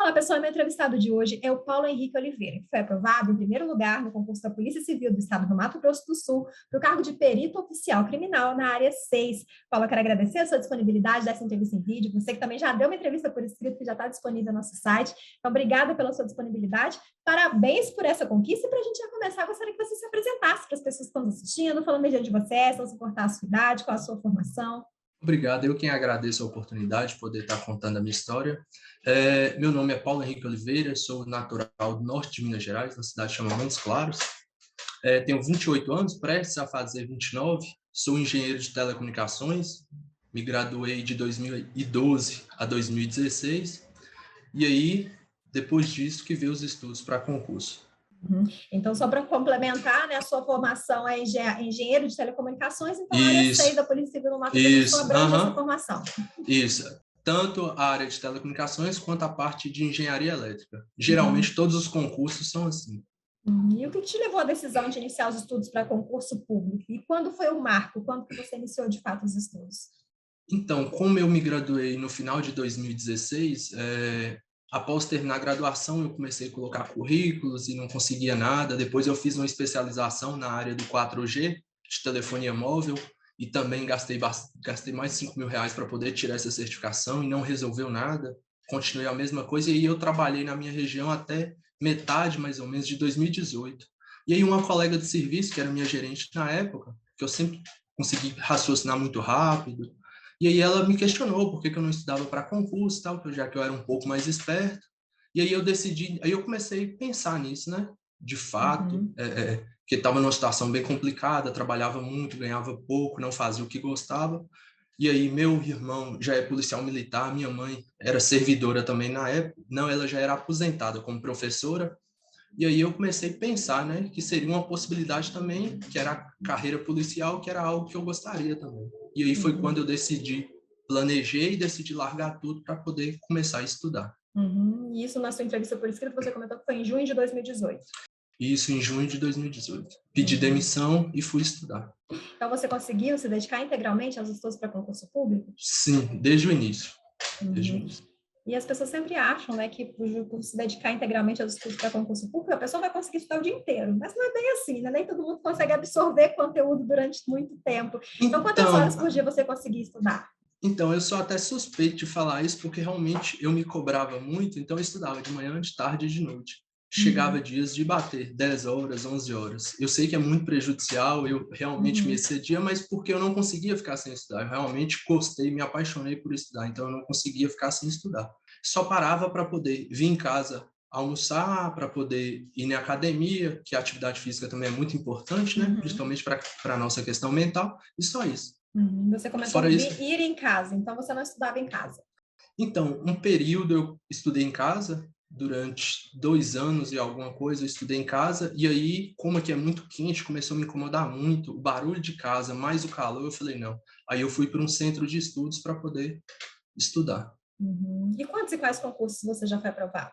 Olá, pessoal. Meu entrevistado de hoje é o Paulo Henrique Oliveira, que foi aprovado em primeiro lugar no concurso da Polícia Civil do Estado do Mato Grosso do Sul para o cargo de perito oficial criminal na área 6. Paulo, eu quero agradecer a sua disponibilidade dessa entrevista em vídeo. Você que também já deu uma entrevista por escrito, que já está disponível no nosso site. Então, obrigada pela sua disponibilidade. Parabéns por essa conquista. E para a gente já começar, eu gostaria que você se apresentasse para as pessoas que estão nos assistindo, falando de onde você é, se não se importar a sua idade, qual a sua formação. Obrigado, eu quem agradeço a oportunidade de poder estar contando a minha história. Meu nome é Paulo Henrique Oliveira, sou natural do norte de Minas Gerais, na cidade chamada Montes Claros. Tenho 28 anos, prestes a fazer 29, sou engenheiro de telecomunicações, me graduei de 2012 a 2016, e aí, depois disso, que veio os estudos para concurso. Uhum. Então, só para complementar, né, a sua formação é engenheiro de telecomunicações, então a área 6 Isso, da Polícia Civil no Mato Grosso do Sul isso, abrange essa formação. isso. Tanto a área de telecomunicações quanto a parte de engenharia elétrica. Uhum. Geralmente, todos os concursos são assim. Uhum. E o que te levou à decisão de iniciar os estudos para concurso público? E quando foi o marco? Quando que você iniciou, de fato, os estudos? Então, como eu me graduei no final de 2016, após terminar a graduação, eu comecei a colocar currículos e não conseguia nada. Depois eu fiz uma especialização na área do 4G, de telefonia móvel, e também gastei mais de R$ 5.000 para poder tirar essa certificação e não resolveu nada. Continuei a mesma coisa e aí eu trabalhei na minha região até metade, mais ou menos, de 2018. E aí uma colega de serviço, que era minha gerente na época, que eu sempre consegui raciocinar muito rápido, e aí ela me questionou por que eu não estudava para concurso, tal, já que eu era um pouco mais esperto. E aí eu decidi, aí eu comecei a pensar nisso, né? De fato, Uhum. que estava numa situação bem complicada, trabalhava muito, ganhava pouco, não fazia o que gostava. E aí meu irmão já é policial militar, minha mãe era servidora também na época, não, ela já era aposentada como professora. E aí eu comecei a pensar, né, que seria uma possibilidade também, que era a carreira policial, que era algo que eu gostaria também. E aí foi quando Uhum. eu planejei e decidi largar tudo para poder começar a estudar. Uhum. E isso, na sua entrevista por escrito, você comentou que foi em junho de 2018. Isso em junho de 2018. Pedi Uhum. demissão e fui estudar. Então, você conseguiu se dedicar integralmente aos estudos para concurso público? Sim, desde o início. Desde o Uhum. início. E as pessoas sempre acham, né, que por se dedicar integralmente aos estudos para concurso público, a pessoa vai conseguir estudar o dia inteiro. Mas não é bem assim, né? Nem todo mundo consegue absorver conteúdo durante muito tempo. Então, quantas horas Então, por dia você conseguia estudar? Então, eu sou até suspeito de falar isso, porque realmente eu me cobrava muito, então eu estudava de manhã, de tarde e de noite. Chegava Uhum. dias de bater 10 horas, 11 horas. Eu sei que é muito prejudicial, eu realmente me Uhum. excedia, mas porque eu não conseguia ficar sem estudar. Eu realmente gostei, me apaixonei por estudar, então eu não conseguia ficar sem estudar. Só parava para poder vir em casa almoçar, para poder ir na academia, que a atividade física também é muito importante, né? Uhum. Principalmente para a nossa questão mental, e só isso. Uhum. Você comentou Fora isso, ir em casa, então você não estudava em casa. então, um período eu estudei em casa, durante 2 anos e alguma coisa eu estudei em casa, e aí, como aqui é muito quente, começou a me incomodar muito, o barulho de casa, mais o calor, eu falei, não. Aí eu fui para um centro de estudos para poder estudar. Uhum. E quantos e quais concursos você já foi aprovado?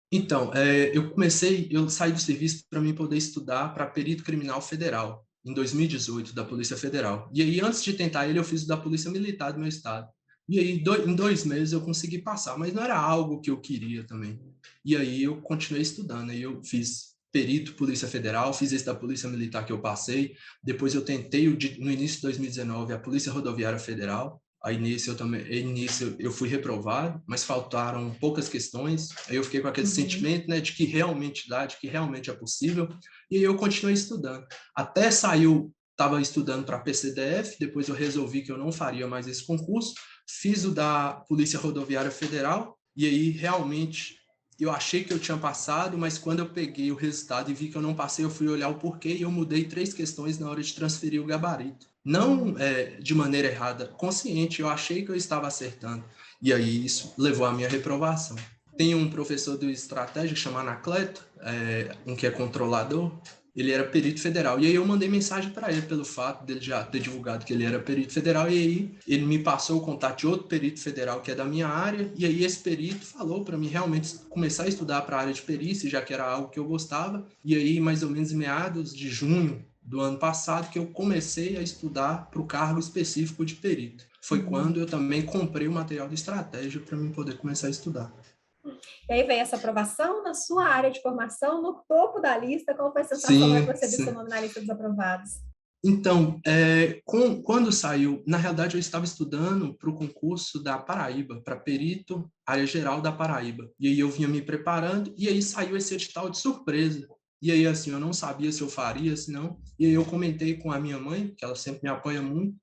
Então, eu saí do serviço para mim poder estudar para perito criminal federal, em 2018, da Polícia Federal. E aí, antes de tentar ele, eu fiz o da Polícia Militar do meu estado. E aí, em 2 meses, eu consegui passar, mas não era algo que eu queria também. E aí, eu continuei estudando. Aí, eu fiz perito Polícia Federal, fiz esse da Polícia Militar que eu passei. Depois, eu tentei, no início de 2019, a Polícia Rodoviária Federal. Aí nisso eu fui reprovado, mas faltaram poucas questões. Aí eu fiquei com aquele Uhum. sentimento, né, de que realmente dá, de que realmente é possível. E aí eu continuei estudando. Até saiu, estava estudando para PCDF, depois eu resolvi que eu não faria mais esse concurso. Fiz o da Polícia Rodoviária Federal e aí realmente eu achei que eu tinha passado, mas quando eu peguei o resultado e vi que eu não passei, eu fui olhar o porquê e eu mudei 3 questões na hora de transferir o gabarito. Não Uhum. de maneira errada, consciente, eu achei que eu estava acertando. E aí isso levou à minha reprovação. Tem um professor do estratégia chamado Anacleto, um que é controlador, ele era perito federal. E aí eu mandei mensagem para ele pelo fato dele já ter divulgado que ele era perito federal. E aí ele me passou o contato de outro perito federal que é da minha área. E aí esse perito falou para mim realmente começar a estudar para a área de perícia, já que era algo que eu gostava. E aí, mais ou menos em meados de junho do ano passado, que eu comecei a estudar para o cargo específico de perito. Foi Uhum. quando eu também comprei o material de estratégia para mim poder começar a estudar. E aí veio essa aprovação na sua área de formação, no topo da lista. Qual foi a sensação na hora que Sim, você viu seu sim. nome na lista dos aprovados? Então, quando saiu, na realidade eu estava estudando para o concurso da Paraíba, para perito, área geral da Paraíba. E aí eu vinha me preparando, e aí saiu esse edital de surpresa. E aí, assim, eu não sabia se eu faria, se não. E aí eu comentei com a minha mãe, que ela sempre me apoia muito,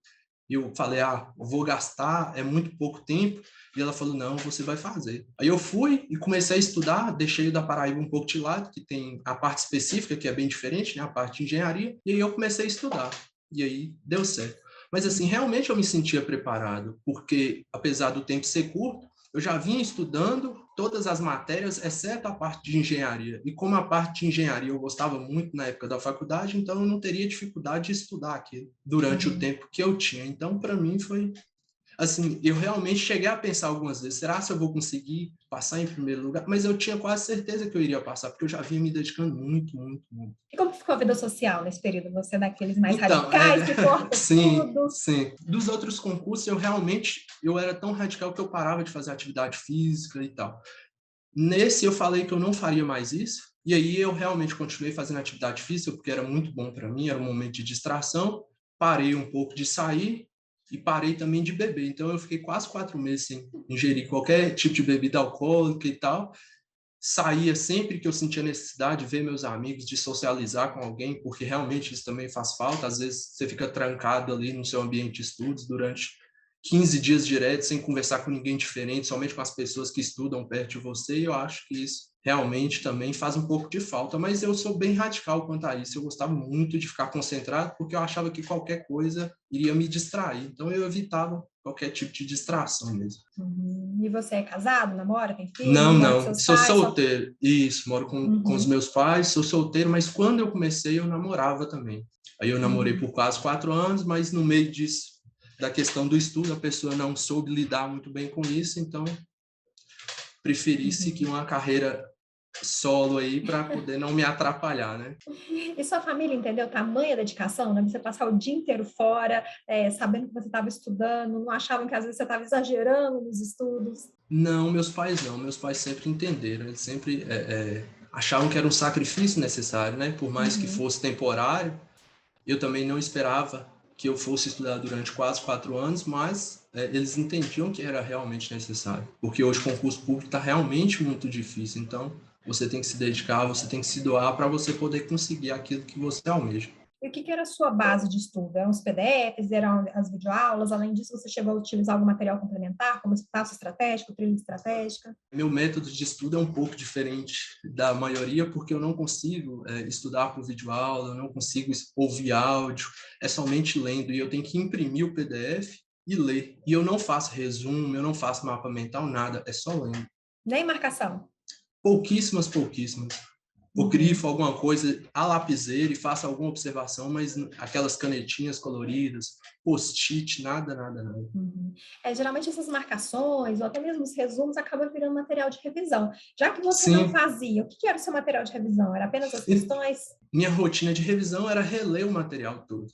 e eu falei, vou gastar, é muito pouco tempo. E ela falou, não, você vai fazer. Aí eu fui e comecei a estudar, deixei o da Paraíba um pouco de lado, que tem a parte específica, que é bem diferente, né? A parte de engenharia. E aí eu comecei a estudar. E aí deu certo. Mas, assim, realmente eu me sentia preparado, porque, apesar do tempo ser curto, eu já vinha estudando todas as matérias, exceto a parte de engenharia. E como a parte de engenharia eu gostava muito na época da faculdade, então eu não teria dificuldade de estudar aquilo durante o Uhum. tempo que eu tinha. Então, para mim, foi assim, eu realmente cheguei a pensar algumas vezes, será que eu vou conseguir passar em primeiro lugar? Mas eu tinha quase certeza que eu iria passar, porque eu já vinha me dedicando muito, muito, muito. E como ficou a vida social nesse período? Você é daqueles mais Então, radicais que corta sim, tudo? sim. Dos outros concursos, eu era tão radical que eu parava de fazer atividade física e tal. Nesse eu falei que eu não faria mais isso, e aí eu realmente continuei fazendo atividade física, porque era muito bom para mim, era um momento de distração, parei um pouco de sair e parei também de beber. Então eu fiquei quase 4 meses sem ingerir qualquer tipo de bebida alcoólica e tal. Saía sempre que eu sentia necessidade de ver meus amigos, de socializar com alguém, porque realmente isso também faz falta. Às vezes você fica trancado ali no seu ambiente de estudos durante 15 dias direto, sem conversar com ninguém diferente, somente com as pessoas que estudam perto de você, e eu acho que isso realmente também faz um pouco de falta, mas eu sou bem radical quanto a isso, eu gostava muito de ficar concentrado, porque eu achava que qualquer coisa iria me distrair, então eu evitava qualquer tipo de distração mesmo. Uhum. E você é casado, namora, tem filhos, Não, mora com não, seus sou pais? Só... solteiro, isso, moro com os Uhum. meus pais, sou solteiro, mas quando eu comecei eu namorava também. Aí eu namorei Uhum. por quase 4 anos, mas no meio disso, da questão do estudo, a pessoa não soube lidar muito bem com isso, então preferi seguir Uhum. uma carreira solo aí para poder não me atrapalhar, né? E sua família entendeu tamanha dedicação, né? Você passar o dia inteiro fora, sabendo que você estava estudando, não achavam que às vezes você estava exagerando nos estudos? Não, meus pais não, meus pais sempre entenderam, eles sempre achavam que era um sacrifício necessário, né? Por mais que Uhum. fosse temporário, eu também não esperava que eu fosse estudar durante quase 4 anos, mas eles entendiam que era realmente necessário, porque hoje o concurso público está realmente muito difícil, então você tem que se dedicar, você tem que se doar para você poder conseguir aquilo que você almeja. E o que era a sua base de estudo? Eram os PDFs, eram as videoaulas? Além disso, você chegou a utilizar algum material complementar, como espaço estratégico, trilha estratégica? Meu método de estudo é um pouco diferente da maioria, porque eu não consigo estudar por videoaula, eu não consigo ouvir áudio, é somente lendo, e eu tenho que imprimir o PDF e ler. E eu não faço resumo, eu não faço mapa mental, nada, é só lendo. Nem marcação. Pouquíssimas, pouquíssimas. O Uhum. grifo, alguma coisa, a lapiseira e faça alguma observação, mas aquelas canetinhas coloridas, post-it, nada, nada, nada. Uhum. Geralmente essas marcações, ou até mesmo os resumos, acabam virando material de revisão. Já que você não Sim, fazia, o que era o seu material de revisão? Era apenas as questões? minha rotina de revisão era reler o material todo.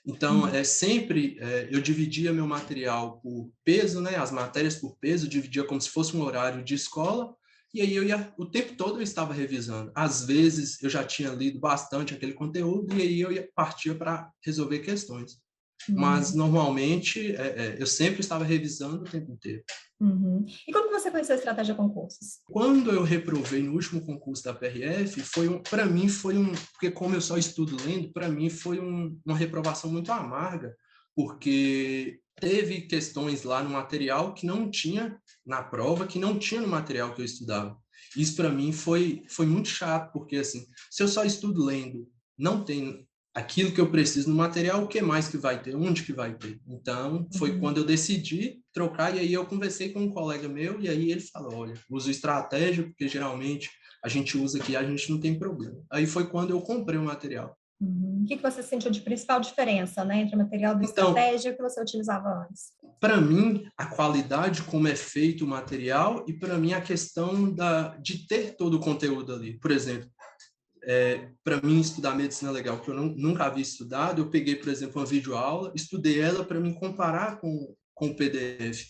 Então, Uhum. sempre eu dividia meu material por peso, né? As matérias por peso, dividia como se fosse um horário de escola, e aí eu ia, o tempo todo eu estava revisando. Às vezes eu já tinha lido bastante aquele conteúdo, e aí partia para resolver questões. Mas, Uhum. normalmente, eu sempre estava revisando o tempo inteiro. Uhum. E como que você conheceu a estratégia concursos? Quando eu reprovei no último concurso da PRF, para mim foi porque como eu só estudo lendo, para mim foi uma reprovação muito amarga, porque teve questões lá no material que não tinha na prova, que não tinha no material que eu estudava. Isso para mim foi muito chato, porque assim, se eu só estudo lendo, não tem aquilo que eu preciso no material, o que mais que vai ter? Onde que vai ter? Então, foi Uhum. quando eu decidi trocar, e aí eu conversei com um colega meu, e aí ele falou, olha, uso estratégia, porque geralmente a gente usa aqui, a gente não tem problema. Aí foi quando eu comprei o material. Uhum. O que você sentiu de principal diferença, né, entre o material do Então, estratégia e o que você utilizava antes? para mim, a qualidade como é feito o material, e para mim a questão de ter todo o conteúdo ali. Por exemplo, para mim estudar medicina legal, que eu nunca havia estudado, eu peguei, por exemplo, uma videoaula, estudei ela para me comparar com o PDF.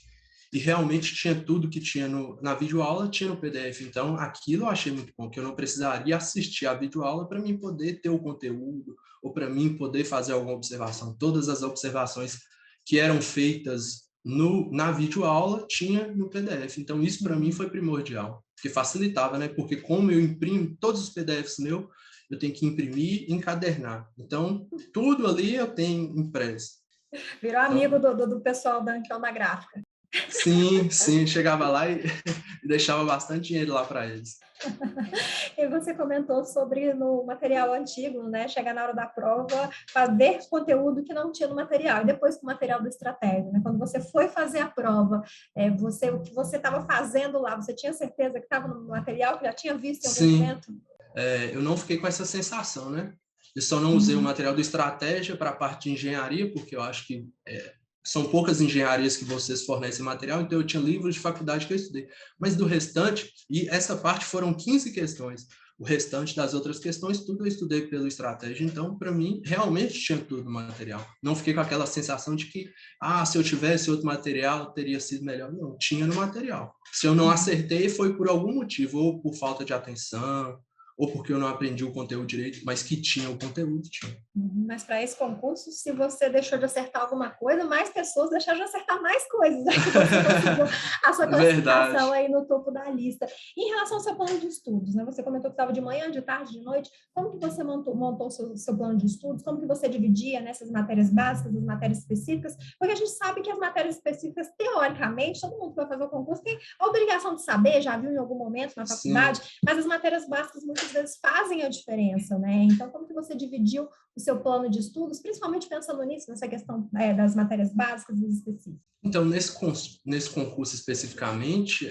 e realmente tinha tudo que tinha na videoaula, tinha no PDF. Então, aquilo eu achei muito bom, que eu não precisaria assistir a videoaula para mim poder ter o conteúdo, ou para mim poder fazer alguma observação. Todas as observações que eram feitas na videoaula tinha no PDF. Então, isso para mim foi primordial, porque facilitava, né? Porque como eu imprimo todos os PDFs meus, eu tenho que imprimir e encadernar. Então, tudo ali eu tenho impresso. Virou amigo do pessoal da Ancama Gráfica. Sim, sim, chegava lá e deixava bastante dinheiro lá para eles. E você comentou sobre no material antigo, né? Chegar na hora da prova, ver conteúdo que não tinha no material, e depois com o material da estratégia, né? Quando você foi fazer a prova, o que você estava fazendo lá, você tinha certeza que estava no material, que já tinha visto em algum momento? Eu não fiquei com essa sensação, né? Eu só não usei o material do estratégia para a parte de engenharia, porque eu acho que são poucas engenharias que vocês fornecem material, então eu tinha livros de faculdade que eu estudei. Mas do restante, e essa parte foram 15 questões, o restante das outras questões, tudo eu estudei pelo estratégia, então, para mim, realmente tinha tudo no material. Não fiquei com aquela sensação de que, se eu tivesse outro material, teria sido melhor. Não, tinha no material. Se eu não acertei, foi por algum motivo, ou por falta de atenção, ou porque eu não aprendi o conteúdo direito, mas que tinha o conteúdo, tinha. Mas para esse concurso, se você deixou de acertar alguma coisa, mais pessoas deixaram de acertar mais coisas, né? Que você conseguiu a sua classificação aí no topo da lista. Em relação ao seu plano de estudos, né? Você comentou que estava de manhã, de tarde, de noite. Como que você montou o seu plano de estudos? Como que você dividia nessas matérias básicas, as matérias específicas? Porque a gente sabe que as matérias específicas, teoricamente, todo mundo que vai fazer o concurso tem a obrigação de saber, já viu em algum momento na faculdade, mas as matérias básicas muitas vezes fazem a diferença, né? Então, como que você dividiu o seu plano de estudos, principalmente pensando nisso, nessa questão das matérias básicas e específicas? Então, nesse concurso especificamente,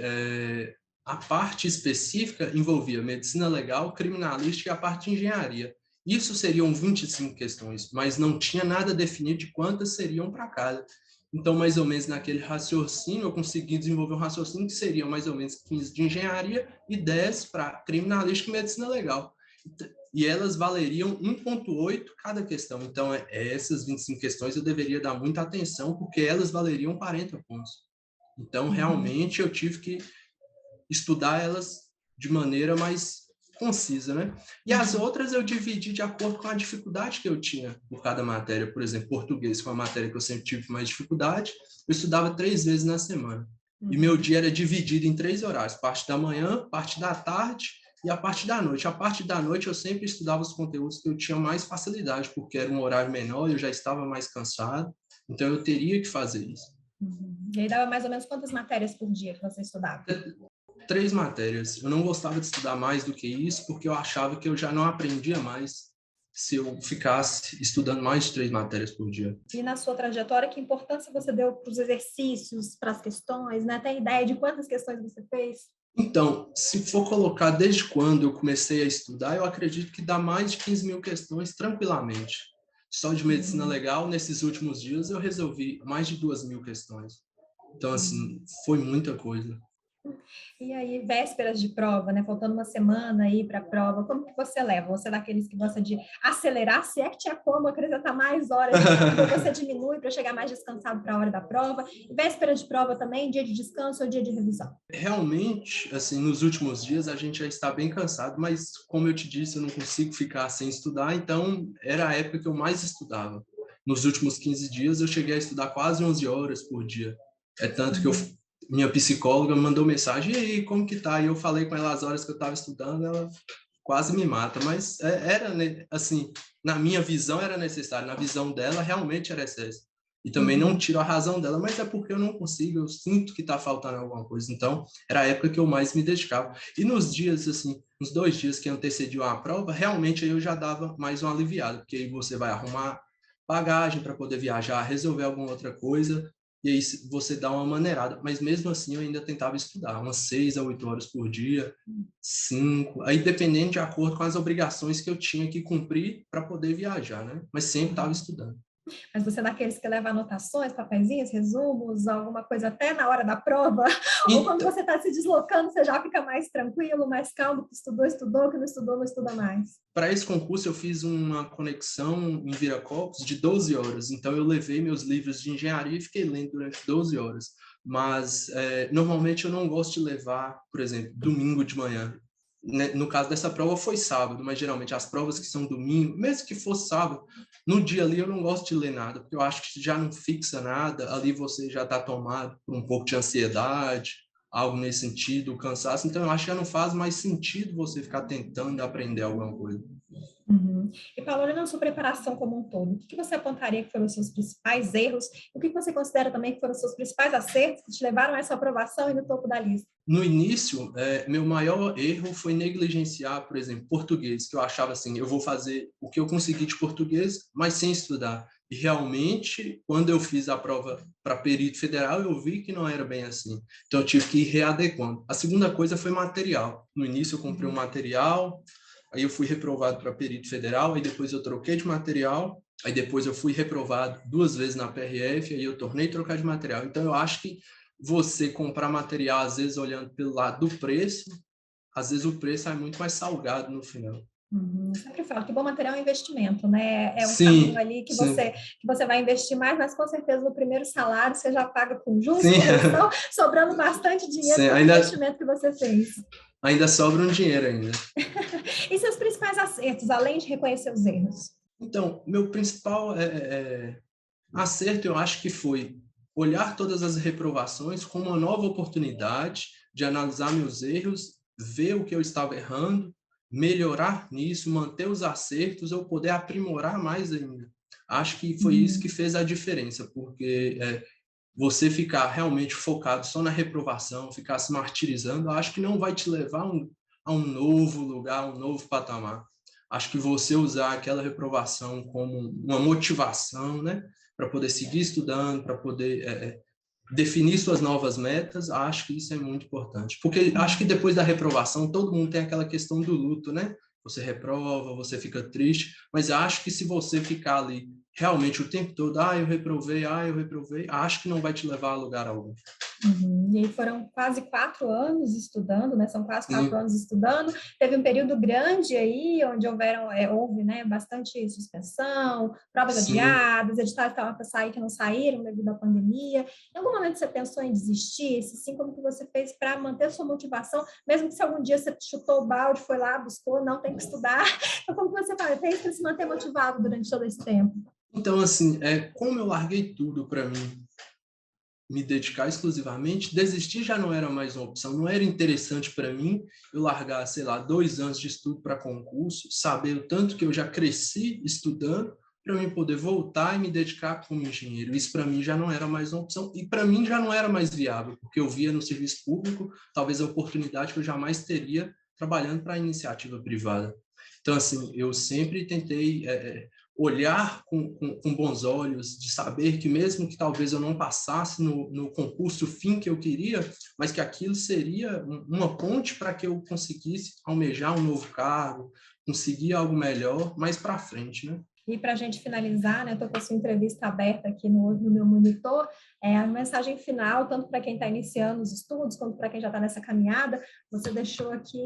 a parte específica envolvia medicina legal, criminalística e a parte de engenharia. Isso seriam 25 questões, mas não tinha nada definido de quantas seriam para cada. Então, mais ou menos naquele raciocínio, eu consegui desenvolver um raciocínio que seriam mais ou menos 15 de engenharia e 10 para criminalística e medicina legal. E elas valeriam 1,8 cada questão. Então, essas 25 questões eu deveria dar muita atenção, porque elas valeriam 40 pontos. Então, realmente, eu tive que estudar elas de maneira mais concisa, né? E as outras eu dividi de acordo com a dificuldade que eu tinha por cada matéria. Por exemplo, português, que é uma matéria que eu sempre tive mais dificuldade, eu estudava 3 vezes na semana. E meu dia era dividido em 3 horários, parte da manhã, parte da tarde e a parte da noite. A parte da noite eu sempre estudava os conteúdos que eu tinha mais facilidade, porque era um horário menor, eu já estava mais cansado, então eu teria que fazer isso. E aí dava mais ou menos quantas matérias por dia que você estudava? 3 matérias. Eu não gostava de estudar mais do que isso, porque eu achava que eu já não aprendia mais se eu ficasse estudando mais de 3 matérias por dia. E na sua trajetória, que importância você deu para os exercícios, para as questões, né? Tem ideia de quantas questões você fez? Então, se for colocar desde quando eu comecei a estudar, eu acredito que dá mais de 15 mil questões tranquilamente. Só de medicina legal, nesses últimos dias, eu resolvi mais de 2.000 questões. Então, assim, foi muita coisa. E aí, vésperas de prova, né? Faltando uma semana aí para a prova, como que você leva? Você é daqueles que gosta de acelerar, se é que tinha como acrescentar mais horas, ou você diminui para chegar mais descansado para a hora da prova? E véspera de prova também, dia de descanso ou dia de revisão? Realmente, assim, nos últimos dias a gente já está bem cansado, mas como eu te disse, eu não consigo ficar sem estudar, então era a época que eu mais estudava. Nos últimos 15 dias eu cheguei a estudar quase 11 horas por dia. É tanto que minha psicóloga me mandou mensagem, e aí, como que tá? E eu falei com ela as horas que eu estava estudando, ela quase me mata, mas era, assim, na minha visão era necessário, na visão dela realmente era excesso. E também não tiro a razão dela, mas é porque eu não consigo, eu sinto que está faltando alguma coisa. Então, era a época que eu mais me dedicava. E nos dias, assim, nos 2 dias que antecediam a prova, realmente aí eu já dava mais uma aliviada, porque aí você vai arrumar bagagem para poder viajar, resolver alguma outra coisa, e aí você dá uma maneirada. Mas mesmo assim eu ainda tentava estudar, umas 6 a 8 horas por dia, 5, aí dependendo de acordo com as obrigações que eu tinha que cumprir para poder viajar, né? Mas sempre estava estudando. Mas você é daqueles que leva anotações, papeizinhos, resumos, alguma coisa até na hora da prova? Ou quando você está se deslocando, você já fica mais tranquilo, mais calmo, que estudou, estudou, que não estudou, não estuda mais? Para esse concurso, eu fiz uma conexão em Viracopos de 12 horas. Então, eu levei meus livros de engenharia e fiquei lendo durante 12 horas. mas normalmente eu não gosto de levar, por exemplo, domingo de manhã. No caso dessa prova foi sábado, mas geralmente as provas que são domingo, mesmo que fosse sábado, no dia ali eu não gosto de ler nada, porque eu acho que já não fixa nada, ali você já está tomado por um pouco de ansiedade, algo nesse sentido, cansaço, então eu acho que já não faz mais sentido você ficar tentando aprender alguma coisa. Uhum. E, Paulo, olhando a sua preparação como um todo, o que você apontaria que foram os seus principais erros? E o que você considera também que foram os seus principais acertos que te levaram a essa aprovação e no topo da lista? No início, meu maior erro foi negligenciar, por exemplo, português, que eu achava assim, eu vou fazer o que eu consegui de português, mas sem estudar. E realmente, quando eu fiz a prova para perito federal, eu vi que não era bem assim. Então, eu tive que ir readequando. A segunda coisa foi material. No início, eu comprei um material, aí eu fui reprovado para perito federal, aí depois eu troquei de material, aí depois eu fui reprovado 2 vezes na PRF, aí eu tornei trocar de material. Então, eu acho que você comprar material, às vezes, olhando pelo lado do preço, às vezes o preço é muito mais salgado no final. Uhum. Sempre falo que bom material é investimento, né? É um caminho Sim, ali sim, que você vai investir mais, mas com certeza no primeiro salário você já paga com juros, sim, correção, sobrando bastante dinheiro sim. pelo investimento que você fez. Ainda sobra um dinheiro ainda. E seus principais acertos, além de reconhecer os erros? Então, meu principal acerto, eu acho que foi olhar todas as reprovações como uma nova oportunidade de analisar meus erros, ver o que eu estava errando, melhorar nisso, manter os acertos, eu poder aprimorar mais ainda. Acho que foi isso que fez a diferença, porque você ficar realmente focado só na reprovação, ficar se martirizando, acho que não vai te levar a um novo lugar, a um novo patamar. Acho que você usar aquela reprovação como uma motivação, né, para poder seguir estudando, para poder definir suas novas metas, acho que isso é muito importante. Porque acho que depois da reprovação, todo mundo tem aquela questão do luto, né? Você reprova, você fica triste, mas acho que se você ficar ali realmente o tempo todo, eu reprovei, acho que não vai te levar a lugar algum. Uhum. E aí foram quase 4 anos estudando, né? São quase 4 anos Sim, estudando. Teve um período grande aí, onde houve, né, bastante suspensão, provas sim. adiadas, editais que estavam para sair que não saíram devido à pandemia. Em algum momento você pensou em desistir? Se sim, como que você fez para manter a sua motivação, mesmo que se algum dia você chutou o balde, foi lá, buscou, não tem que estudar. Então, como que você fez para se manter motivado durante todo esse tempo? Então, assim, como eu larguei tudo para mim me dedicar exclusivamente, desistir já não era mais uma opção, não era interessante para mim eu largar, sei lá, 2 anos de estudo para concurso, saber o tanto que eu já cresci estudando, para mim poder voltar e me dedicar como engenheiro. Isso para mim já não era mais uma opção e para mim já não era mais viável, porque eu via no serviço público talvez a oportunidade que eu jamais teria trabalhando para a iniciativa privada. Então, assim, eu sempre tentei olhar com bons olhos, de saber que mesmo que talvez eu não passasse no concurso fim que eu queria, mas que aquilo seria uma ponte para que eu conseguisse almejar um novo cargo, conseguir algo melhor mais para frente, né? E para a gente finalizar, né, estou com a sua entrevista aberta aqui no meu monitor, a mensagem final, tanto para quem está iniciando os estudos, quanto para quem já está nessa caminhada, você deixou aqui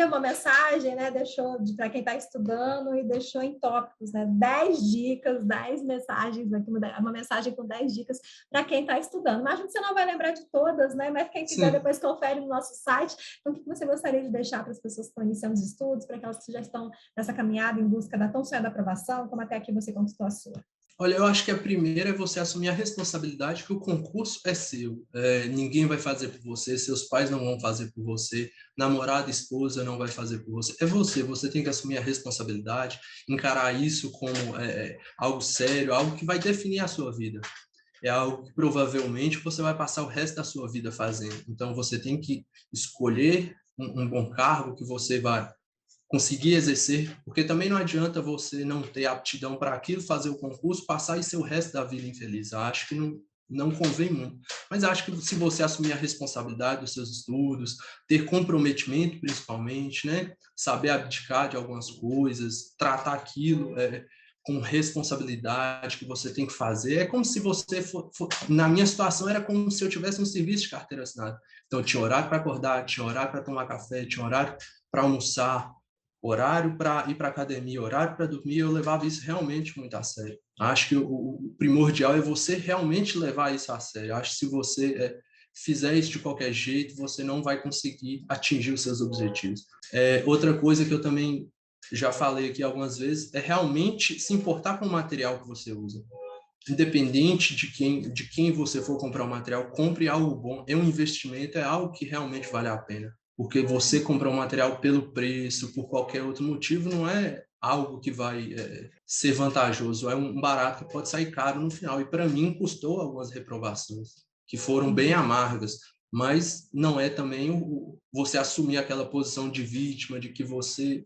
uma mensagem, né, deixou para quem está estudando e deixou em tópicos, né, 10 dicas, 10 mensagens, aqui, uma mensagem com 10 dicas para quem está estudando. Imagino que você não vai lembrar de todas, né, mas quem quiser Sim. depois confere no nosso site. Então, o que você gostaria de deixar para as pessoas que estão iniciando os estudos, para aquelas que já estão nessa caminhada em busca da tão sonhada aprovação, como até aqui você conquistou a sua? Olha, eu acho que a primeira é você assumir a responsabilidade que o concurso é seu. Ninguém vai fazer por você, seus pais não vão fazer por você, namorada, esposa não vai fazer por você. É você, você tem que assumir a responsabilidade, encarar isso como algo sério, algo que vai definir a sua vida. É algo que provavelmente você vai passar o resto da sua vida fazendo. Então, você tem que escolher um bom cargo que você vai conseguir exercer, porque também não adianta você não ter aptidão para aquilo, fazer o concurso, passar e ser o resto da vida infeliz. Eu acho que não convém muito. Mas acho que se você assumir a responsabilidade dos seus estudos, ter comprometimento principalmente, né? Saber abdicar de algumas coisas, tratar aquilo com responsabilidade que você tem que fazer. É como se você na minha situação era como se eu tivesse um serviço de carteira assinada. Então, eu tinha horário para acordar, tinha horário para tomar café, tinha horário para almoçar, horário para ir para academia, horário para dormir, eu levava isso realmente muito a sério. Acho que o primordial é você realmente levar isso a sério. Acho que se você fizer isso de qualquer jeito, você não vai conseguir atingir os seus objetivos. Outra coisa que eu também já falei aqui algumas vezes é realmente se importar com o material que você usa. Independente de quem você for comprar o material, compre algo bom. É um investimento, é algo que realmente vale a pena. Porque você comprar um material pelo preço, por qualquer outro motivo, não é algo que vai ser vantajoso. É um barato que pode sair caro no final. E para mim custou algumas reprovações, que foram bem amargas. Mas não é também você assumir aquela posição de vítima, de que você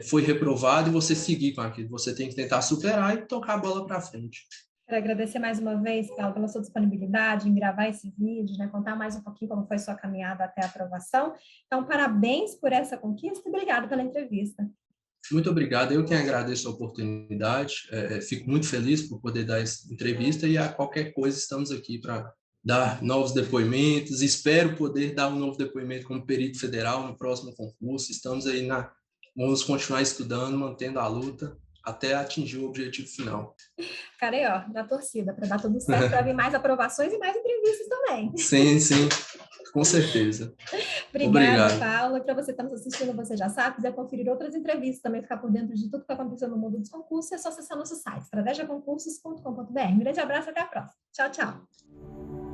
foi reprovado e você seguir com aquilo. Você tem que tentar superar e tocar a bola para frente. Quero agradecer mais uma vez, Paulo, pela sua disponibilidade em gravar esse vídeo, né, contar mais um pouquinho como foi sua caminhada até a aprovação. Então, parabéns por essa conquista e obrigado pela entrevista. Muito obrigado, eu que agradeço a oportunidade, fico muito feliz por poder dar essa entrevista e a qualquer coisa estamos aqui para dar novos depoimentos, espero poder dar um novo depoimento como perito federal no próximo concurso, estamos aí vamos continuar estudando, mantendo a luta até atingir o objetivo final. Ficarei, ó, na torcida para dar tudo certo, para vir mais aprovações e mais entrevistas também. Sim, sim, com certeza. Obrigada, Obrigado. Paulo. E para você que está nos assistindo, você já sabe, quiser conferir outras entrevistas, também ficar por dentro de tudo que aconteceu no mundo dos concursos, é só acessar nosso site, estrategiaconcursos.com.br. Um grande abraço e até a próxima. Tchau, tchau.